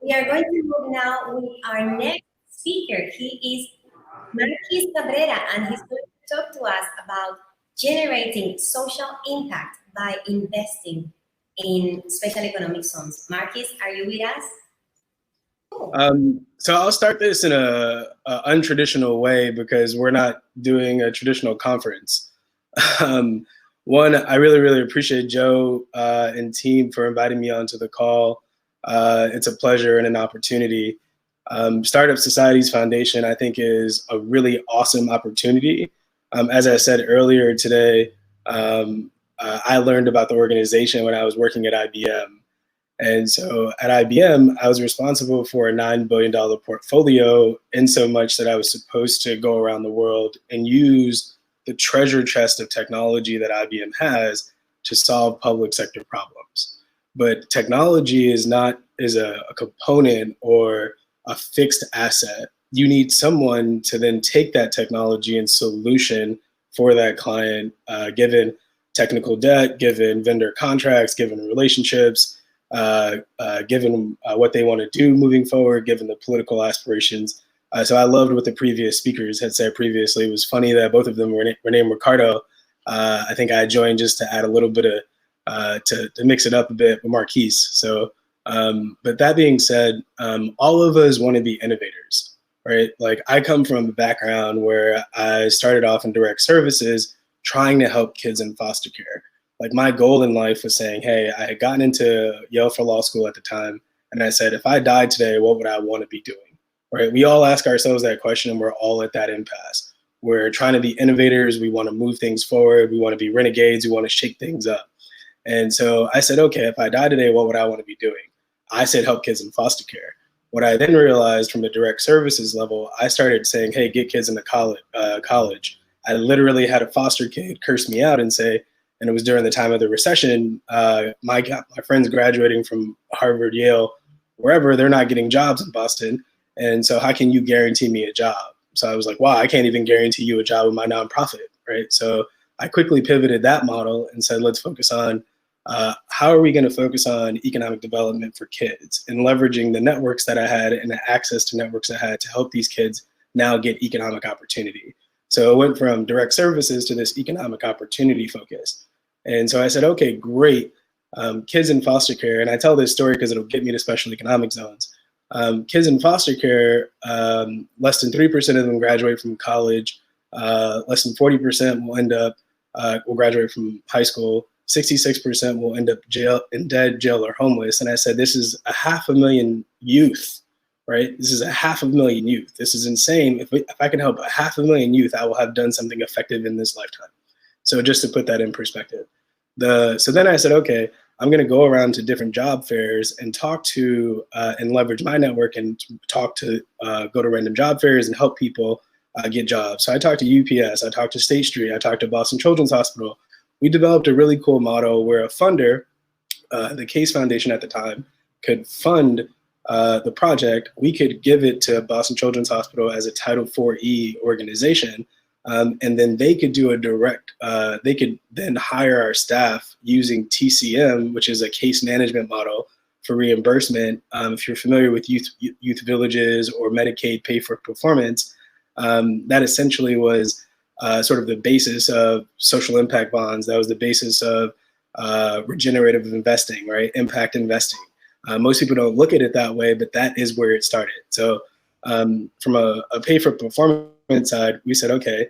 We are going to move now with our next speaker. He is Marquis Cabrera, and he's going to talk to us about generating social impact by investing in special economic zones. Marquis, are you with us? So I'll start this in a untraditional way because we're not doing a traditional conference. One, I really appreciate Joe and team for inviting me onto the call. It's a pleasure and an opportunity. Startup Societies Foundation, I think, is a really awesome opportunity. As I said earlier today, I learned about the organization when I was working at IBM. And so at IBM, I was responsible for a $9 billion portfolio in so much that I was supposed to go around the world and use the treasure chest of technology that IBM has to solve public sector problems. But technology is a component or a fixed asset. You need someone to then take that technology and solution for that client, given technical debt, given vendor contracts, given relationships, given what they want to do moving forward, given the political aspirations. So I loved what the previous speakers had said previously. It was funny that both of them were named Ricardo. I think I joined just to add a little bit of, to mix it up a bit with Marquis. So, but that being said, all of us want to be innovators, right? Like I come from a background where I started off in direct services trying to help kids in foster care. Like my goal in life was saying, hey, I had gotten into Yale for law school at the time. And I said, if I died today, what would I want to be doing? Right? We all ask ourselves that question and we're all at that impasse. We're trying to be innovators. We want to move things forward. We want to be renegades. We want to shake things up. And so I said, okay, if I die today, what would I want to be doing? I said, help kids in foster care. What I then realized from the direct services level, I started saying, hey, get kids into college. I literally had a foster kid curse me out and say, and it was during the time of the recession, my friends graduating from Harvard, Yale, wherever, they're not getting jobs in Boston. And so how can you guarantee me a job? So I was like, wow, I can't even guarantee you a job with my nonprofit, right? So I quickly pivoted that model and said, let's focus on how are we going to focus on economic development for kids and leveraging the networks that I had and the access to networks I had to help these kids now get economic opportunity. So it went from direct services to this economic opportunity focus. And so I said, okay, great. Kids in foster care, and I tell this story because it'll get me to special economic zones. Kids in foster care, less than 3% of them graduate from college. Less than 40% will graduate from high school. 66% will end up in jail, or homeless. And I said, this is 500,000 youth, right? This is 500,000 youth. This is insane. If I can help 500,000 youth, I will have done something effective in this lifetime. So just to put that in perspective. So then I said, okay, I'm going to go around to different job fairs and talk to and leverage my network and go to random job fairs and help people get jobs. So I talked to UPS, I talked to State Street, I talked to Boston Children's Hospital. We developed a really cool model where a funder, the Case Foundation at the time, could fund the project. We could give it to Boston Children's Hospital as a Title IV-E organization. And then they could do they could then hire our staff using TCM, which is a case management model for reimbursement. If you're familiar with youth villages or Medicaid pay for performance, that essentially was sort of the basis of social impact bonds. That was the basis of regenerative investing, right? Impact investing. Most people don't look at it that way, but that is where it started. So from a pay for performance side, we said, okay,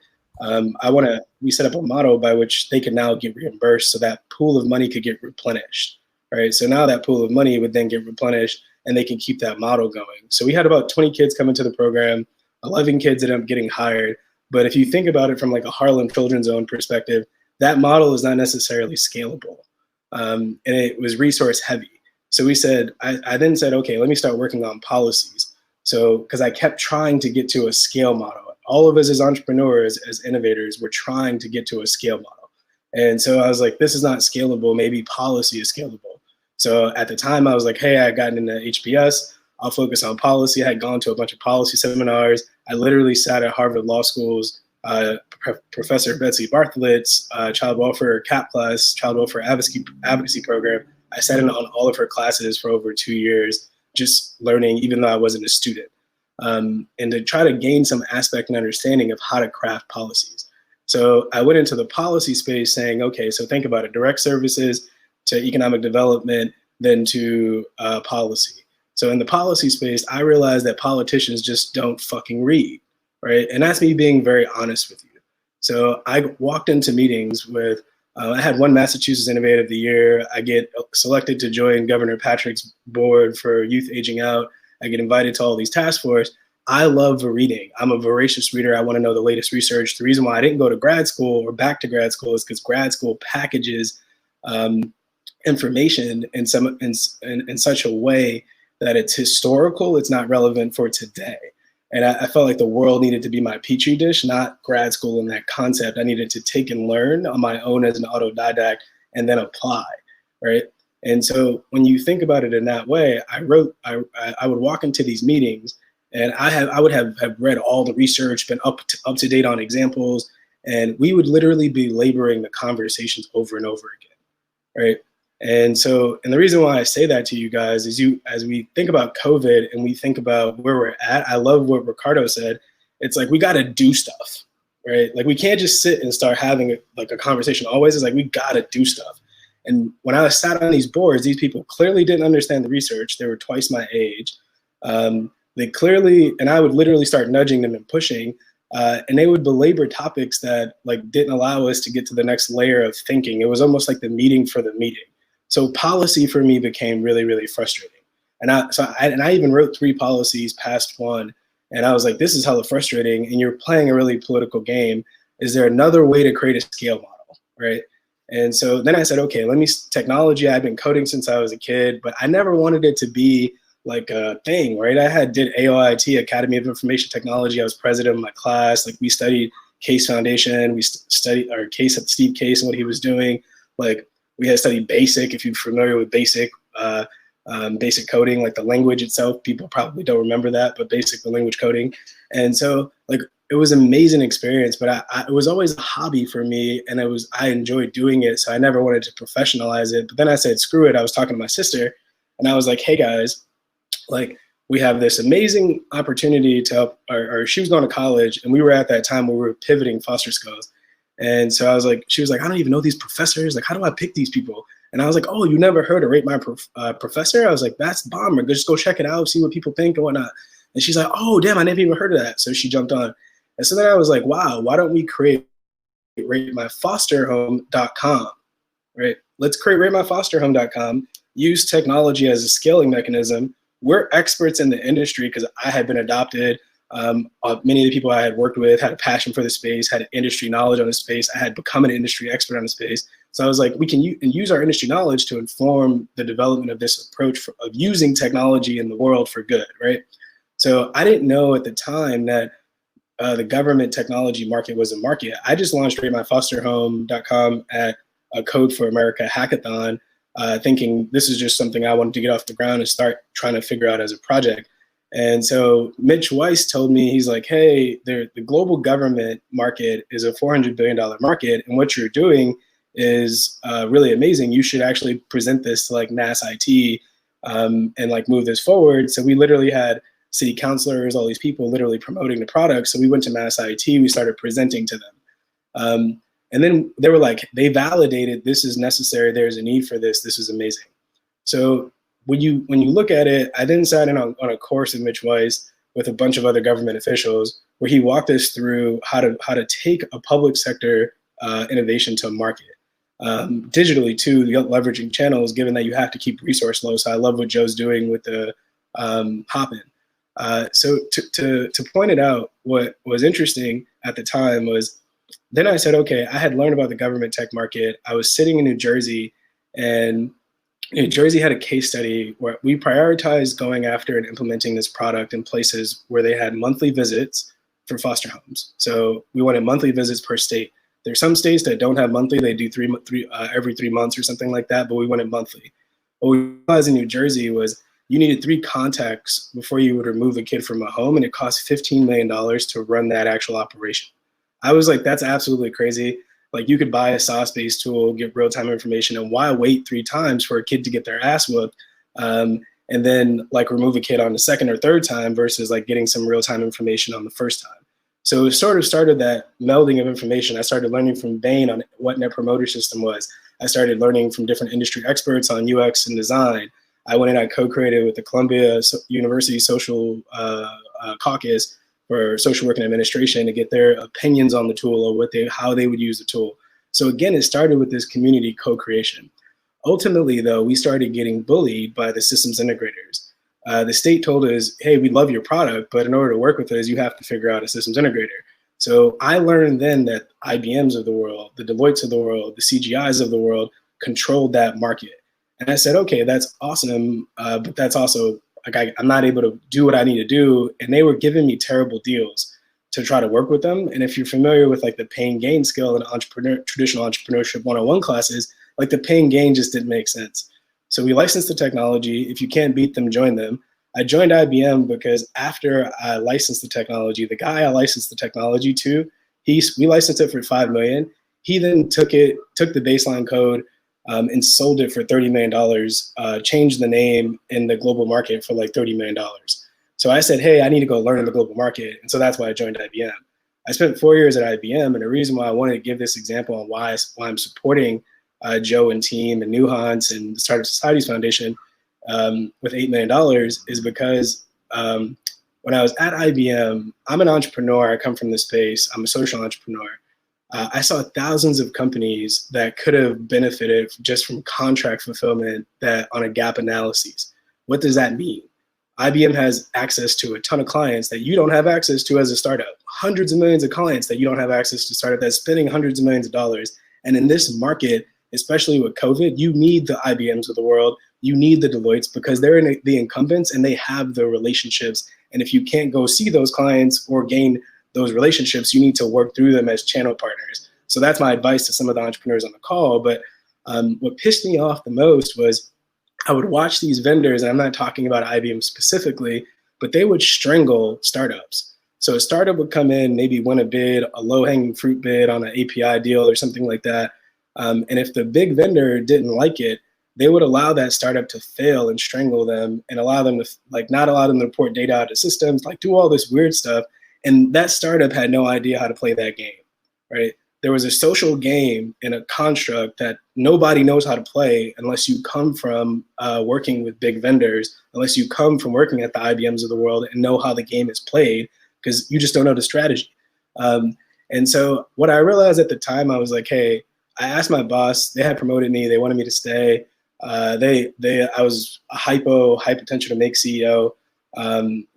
we set up a model by which they can now get reimbursed so that pool of money could get replenished, right? So now that pool of money would then get replenished and they can keep that model going. So we had about 20 kids come into the program, 11 kids ended up getting hired. But if you think about it from like a Harlem Children's Zone perspective, that model is not necessarily scalable. And it was resource heavy. So I then said, okay, let me start working on policies. So, because I kept trying to get to a scale model. All of us as entrepreneurs, as innovators, we're trying to get to a scale model. And so I was like, this is not scalable. Maybe policy is scalable. So at the time I was like, hey, I had gotten into HBS. I'll focus on policy. I had gone to a bunch of policy seminars. I literally sat at Harvard Law School's Professor Betsy Bartholet's child welfare CAP class, child welfare advocacy program. I sat in on all of her classes for over 2 years. just learning, even though I wasn't a student, and to try to gain some aspect and understanding of how to craft policies. So I went into the policy space saying, okay, so think about it, direct services to economic development, then to policy. So in the policy space, I realized that politicians just don't fucking read, right? And that's me being very honest with you. So I walked into meetings with, I had one Massachusetts Innovative of the Year. I get selected to join Governor Patrick's board for Youth Aging Out. I get invited to all these task force. I love reading. I'm a voracious reader. I want to know the latest research. The reason why I didn't go to grad school or back to grad school is because grad school packages information in such a way that it's historical, it's not relevant for today. And I felt like the world needed to be my petri dish, not grad school in that concept. I needed to take and learn on my own as an autodidact and then apply, right? And so when you think about it in that way, I would walk into these meetings and I would have read all the research, been up to date on examples, and we would literally be laboring the conversations over and over again, right? And so, and the reason why I say that to you guys is as we think about COVID and we think about where we're at, I love what Ricardo said. It's like, we got to do stuff, right? Like, we can't just sit and start having a conversation always. It's like, we got to do stuff. And when I sat on these boards, these people clearly didn't understand the research. They were twice my age. They clearly, and I would literally start nudging them and pushing, and they would belabor topics that didn't allow us to get to the next layer of thinking. It was almost like the meeting for the meeting. So policy for me became really, really frustrating. And I even wrote 3 policies past one. And I was like, this is hella frustrating. And you're playing a really political game. Is there another way to create a scale model, right? And so then I said, okay, technology, I've been coding since I was a kid, but I never wanted it to be like a thing, right? I did AOIT, Academy of Information Technology. I was president of my class. We studied Case Foundation. We studied our case at Steve Case and what he was doing. We had studied BASIC, if you're familiar with BASIC, basic coding, the language itself. People probably don't remember that, but BASIC, the language coding. And so it was an amazing experience, but it was always a hobby for me, and I enjoyed doing it, so I never wanted to professionalize it. But then I said, screw it. I was talking to my sister, and I was like, hey guys, we have this amazing opportunity to help, or she was going to college, and we were at that time where we were pivoting foster skills. And so she was like, I don't even know these professors. How do I pick these people? And I was like, oh, you never heard of Rate My Professor? I was like, that's bomb. Just go check it out, see what people think and whatnot. And she's like, oh, damn, I never even heard of that. So she jumped on. And so then I was like, wow, why don't we create ratemyfosterhome.com, right? Let's create ratemyfosterhome.com, use technology as a scaling mechanism. We're experts in the industry because I had been adopted. Many of the people I had worked with had a passion for the space, had industry knowledge on the space. I had become an industry expert on the space. So I was like, we can use our industry knowledge to inform the development of this approach of using technology in the world for good, right? So I didn't know at the time that the government technology market was a market. I just launched ratemyfosterhome.com at a Code for America hackathon, thinking this is just something I wanted to get off the ground and start trying to figure out as a project. And so Mitch Weiss told me, he's like, hey, the global government market is a $400 billion market, and what you're doing is really amazing. You should actually present this to NAS IT and move this forward. So we literally had city councilors, all these people literally promoting the product. So we went to Mass IT, we started presenting to them. And then they were like, they validated this is necessary, there's a need for this, this is amazing. So when you look at it, I then sat in on a course with Mitch Weiss with a bunch of other government officials where he walked us through how to take a public sector innovation to market. Digitally too, leveraging channels, given that you have to keep resource low. So I love what Joe's doing with the Hopin. So to point it out, what was interesting at the time was, then I said, okay, I had learned about the government tech market. I was sitting in New Jersey, and New Jersey had a case study where we prioritized going after and implementing this product in places where they had monthly visits for foster homes. So we wanted monthly visits per state. There's some states that don't have monthly, they do every 3 months or something like that, but we wanted monthly. What we realized in New Jersey was you needed 3 contacts before you would remove a kid from a home, and it cost $15 million to run that actual operation. I was like, that's absolutely crazy. You could buy a SaaS-based tool, get real-time information, and why wait 3 times for a kid to get their ass whooped? And and then like remove a kid on the second or third time versus like getting some real-time information on the first time. So it sort of started that melding of information. I started learning from Bain on what Net Promoter System was. I started learning from different industry experts on UX and design. I went and I co-created with the Columbia University Social Caucus for Social Work and Administration to get their opinions on the tool or how they would use the tool. So again, it started with this community co-creation. Ultimately, though, we started getting bullied by the systems integrators. The state told us, hey, we love your product, but in order to work with us, you have to figure out a systems integrator. So I learned then that IBMs of the world, the Deloittes of the world, the CGIs of the world controlled that market. And I said, okay, that's awesome, but that's also, like, I'm not able to do what I need to do. And they were giving me terrible deals to try to work with them. And if you're familiar with like the pain gain skill in traditional entrepreneurship 101 classes, like the pain gain just didn't make sense. So we licensed the technology. If you can't beat them, join them. I joined IBM because after I licensed the technology, the guy I licensed the technology to, we licensed it for $5 million. He then took the baseline code and sold it for $30 million, changed the name in the global market for like $30 million. So I said, hey, I need to go learn in the global market. And so that's why I joined IBM. I spent 4 years at IBM. And the reason why I wanted to give this example on why I'm supporting Joe and team and Nuance and the Startup Societies Foundation with $8 million is because when I was at IBM, I'm an entrepreneur. I come from this space. I'm a social entrepreneur. I saw thousands of companies that could have benefited just from contract fulfillment that on a gap analysis. What does that mean? IBM has access to a ton of clients that you don't have access to as a startup. Hundreds of millions of clients that you don't have access to startup that's spending hundreds of millions of dollars. And in this market, especially with COVID, you need the IBMs of the world. You need the Deloittes because they're the incumbents and they have the relationships. And if you can't go see those clients or gain those relationships, you need to work through them as channel partners. So that's my advice to some of the entrepreneurs on the call. But what pissed me off the most was I would watch these vendors, and I'm not talking about IBM specifically, but they would strangle startups. So a startup would come in, maybe win a bid, a low-hanging fruit bid on an API deal or something like that. And if the big vendor didn't like it, they would allow that startup to fail and strangle them and allow them to, like, not allow them to report data out of systems, like do all this weird stuff. And that startup had no idea how to play that game, right? There was a social game in a construct that nobody knows how to play unless you come from working with big vendors, unless you come from working at the IBMs of the world and know how the game is played, because you just don't know the strategy. And so what I realized at the time, I was like, hey, I asked my boss, they had promoted me, they wanted me to stay. I was a high potential to make CEO.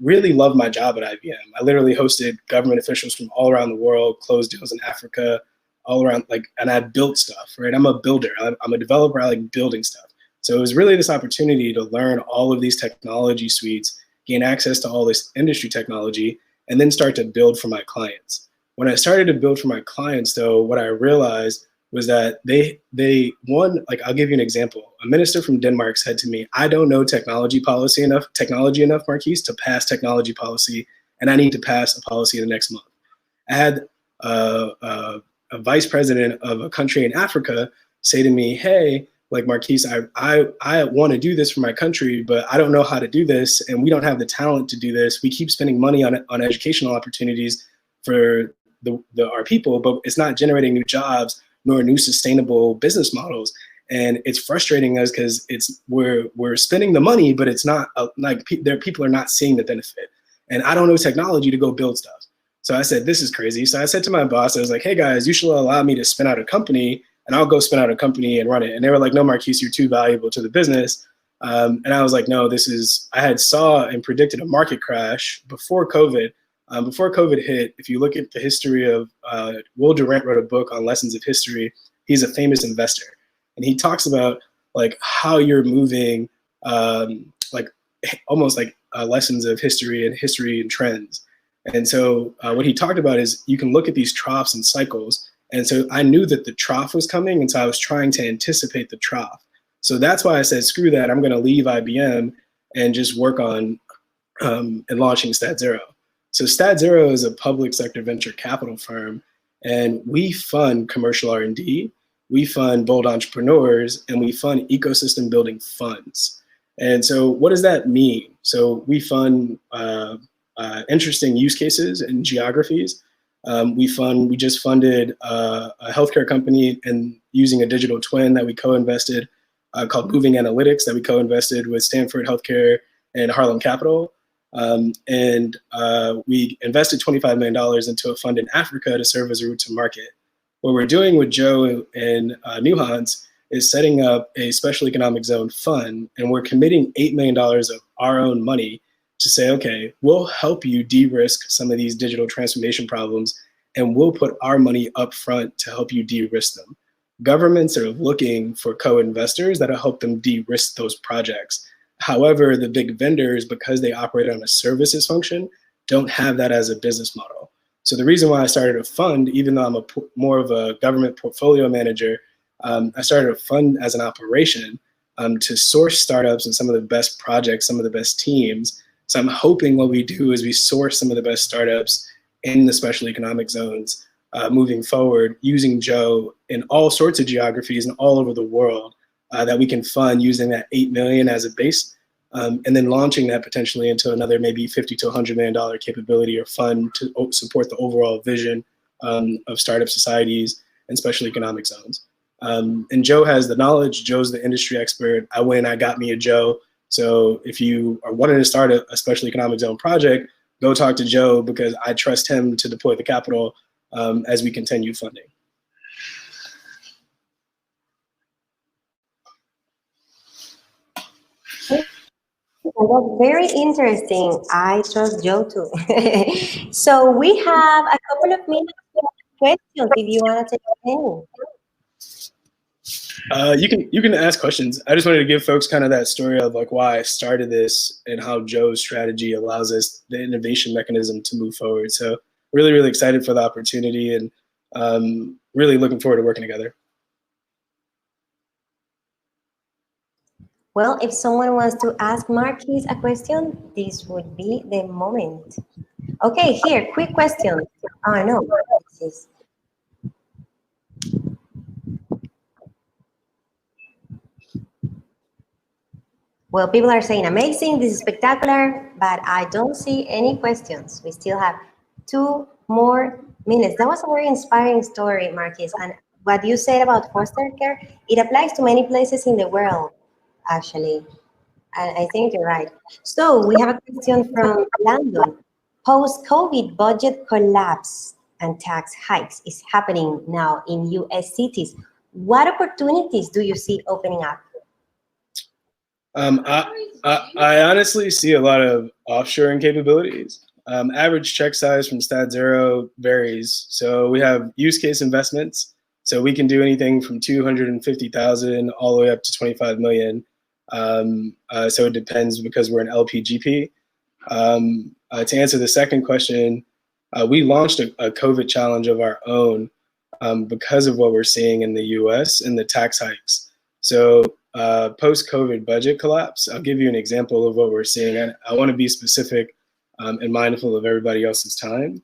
Really loved my job at IBM. I literally hosted government officials from all around the world, closed deals in Africa, all around, and I built stuff, right? I'm a builder. I'm a developer. I like building stuff. So it was really this opportunity to learn all of these technology suites, gain access to all this industry technology, and then start to build for my clients. When I started to build for my clients, though, what I realized was that like, I'll give you an example. A minister from Denmark said to me, I don't know technology enough, Marquis, to pass technology policy, and I need to pass a policy the next month. I had a vice president of a country in Africa say to me, hey, like, Marquis, I want to do this for my country, but I don't know how to do this, and we don't have the talent to do this. We keep spending money on educational opportunities for our people, but it's not generating new jobs nor new sustainable business models. And it's frustrating us because we're spending the money, but it's not people are not seeing the benefit. And I don't know technology to go build stuff. So I said, this is crazy. So I said to my boss, I was like, hey guys, you should allow me to spin out a company and I'll go spin out a company and run it. And they were like, no, Marquis, you're too valuable to the business. And I was like, no, I had saw and predicted a market crash before COVID. Before COVID hit, if you look at the history of, Will Durant wrote a book on lessons of history. He's a famous investor. And he talks about like how you're moving, like almost like lessons of history and trends. And so what he talked about is you can look at these troughs and cycles. And so I knew that the trough was coming. And so I was trying to anticipate the trough. So that's why I said, screw that. I'm going to leave IBM and just work on and launching StatZero. So StatZero is a public sector venture capital firm, and we fund commercial R&D, we fund bold entrepreneurs, and we fund ecosystem building funds. And so what does that mean? So we fund interesting use cases and geographies. We just funded a healthcare company and using a digital twin that we co-invested called Moving Analytics that we co-invested with Stanford Healthcare and Harlem Capital. We invested $25 million into a fund in Africa to serve as a route to market. What we're doing with Joe and Nuance is setting up a special economic zone fund, and we're committing $8 million of our own money to say, okay, we'll help you de-risk some of these digital transformation problems, and we'll put our money up front to help you de-risk them. Governments are looking for co-investors that'll help them de-risk those projects. However, the big vendors, because they operate on a services function, don't have that as a business model. So the reason why I started a fund, even though I'm more of a government portfolio manager, I started a fund as an operation to source startups and some of the best projects, some of the best teams. So I'm hoping what we do is we source some of the best startups in the special economic zones moving forward, using Joe in all sorts of geographies and all over the world that we can fund using that 8 million as a base, and then launching that potentially into another maybe $50 to $100 million capability or fund to support the overall vision of startup societies and special economic zones. And Joe has the knowledge. Joe's the industry expert. I got me a Joe. So if you are wanting to start a special economic zone project, go talk to Joe because I trust him to deploy the capital as we continue funding. That's very interesting. I trust Joe too. So we have a couple of minutes for questions if you want to take any. You can ask questions. I just wanted to give folks kind of that story of like why I started this and how Joe's strategy allows us the innovation mechanism to move forward. So really, really excited for the opportunity and really looking forward to working together. Well, if someone wants to ask Marquis a question, this would be the moment. Okay, here, quick question. Oh, no, this is. Well, people are saying amazing, this is spectacular, but I don't see any questions. We still have 2 more minutes. That was a very inspiring story, Marquis. And what you said about foster care, it applies to many places in the world, actually. And I think you're right. So we have a question from London. Post-COVID budget collapse and tax hikes is happening now in US cities. What opportunities do you see opening up? I honestly see a lot of offshoring capabilities. Average check size from StatZero varies. So we have use case investments. So we can do anything from 250,000 all the way up to 25 million. So it depends because we're an LPGP. To answer the second question, we launched a COVID challenge of our own because of what we're seeing in the US and the tax hikes. So post-COVID budget collapse, I'll give you an example of what we're seeing. I want to be specific and mindful of everybody else's time.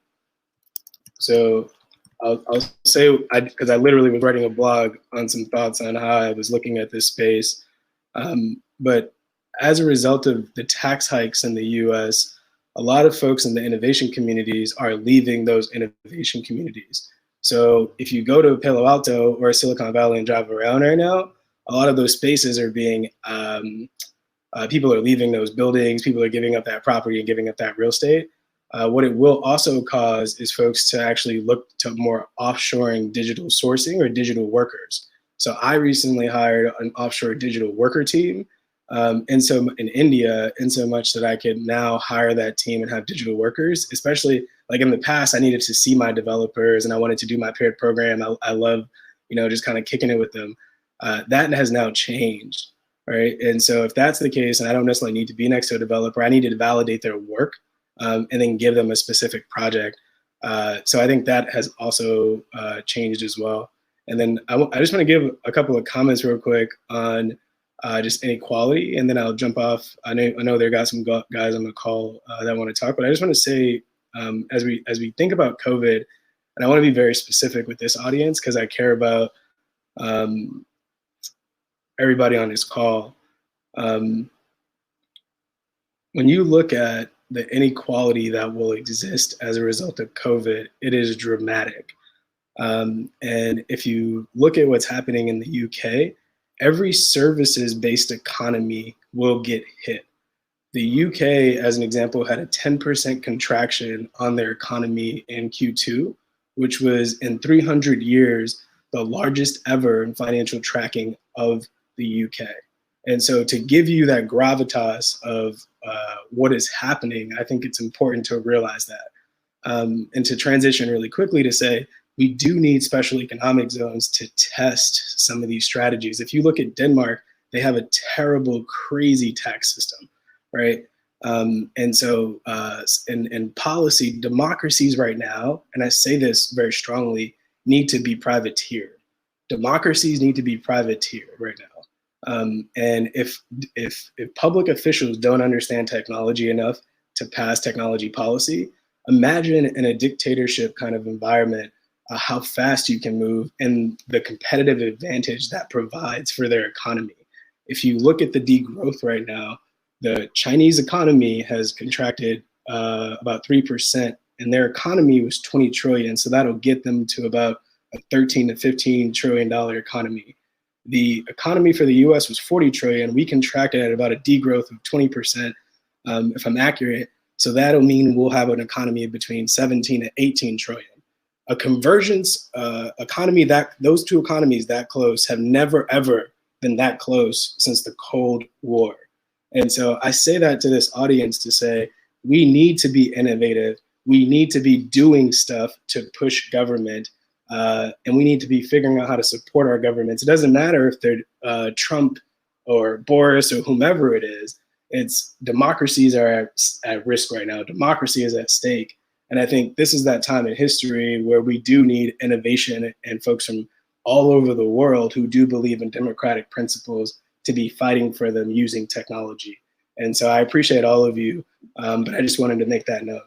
So I'll say, because I literally was writing a blog on some thoughts on how I was looking at this space. But as a result of the tax hikes in the US, a lot of folks in the innovation communities are leaving those innovation communities. So if you go to Palo Alto or Silicon Valley and drive around right now, a lot of those spaces are being, people are leaving those buildings, people are giving up that property and giving up that real estate. What it will also cause is folks to actually look to more offshoring digital sourcing or digital workers. So I recently hired an offshore digital worker team in India, in so much that I could now hire that team and have digital workers, especially like in the past, I needed to see my developers and I wanted to do my paired program. I love, just kind of kicking it with them. That has now changed, right? And so if that's the case, and I don't necessarily need to be next to a developer, I need to validate their work and then give them a specific project. So I think that has also changed as well. And then I just want to give a couple of comments real quick on just inequality, and then I'll jump off. I know there got some guys on the call that want to talk, but I just want to say, as we think about COVID, and I want to be very specific with this audience because I care about everybody on this call. when you look at the inequality that will exist as a result of COVID, it is dramatic. And if you look at what's happening in the UK, every services-based economy will get hit. The UK, as an example, had a 10% contraction on their economy in Q2, which was in 300 years, the largest ever in financial tracking of the UK. And so to give you that gravitas of what is happening, I think it's important to realize that. And to transition really quickly to say, we do need special economic zones to test some of these strategies. If you look at Denmark, they have a terrible, crazy tax system, right? And so in policy, democracies right now, and I say this very strongly, need to be privateered. Democracies need to be privateered right now. And if public officials don't understand technology enough to pass technology policy, imagine in a dictatorship kind of environment how fast you can move and the competitive advantage that provides for their economy. If you look at the degrowth right now, the Chinese economy has contracted about 3%, and their economy was 20 trillion. So that'll get them to about a 13 to 15 trillion dollar economy. The economy for the US was 40 trillion. We contracted at about a degrowth of 20%, if I'm accurate. So that'll mean we'll have an economy between 17 to 18 trillion. A convergence economy, that those two economies that close have never ever been that close since the Cold War. And so I say that to this audience to say, we need to be innovative. We need to be doing stuff to push government. And we need to be figuring out how to support our governments. It doesn't matter if they're Trump or Boris or whomever it is. It's democracies are at risk right now. Democracy is at stake. And I think this is that time in history where we do need innovation and folks from all over the world who do believe in democratic principles to be fighting for them using technology. And so I appreciate all of you, but I just wanted to make that note.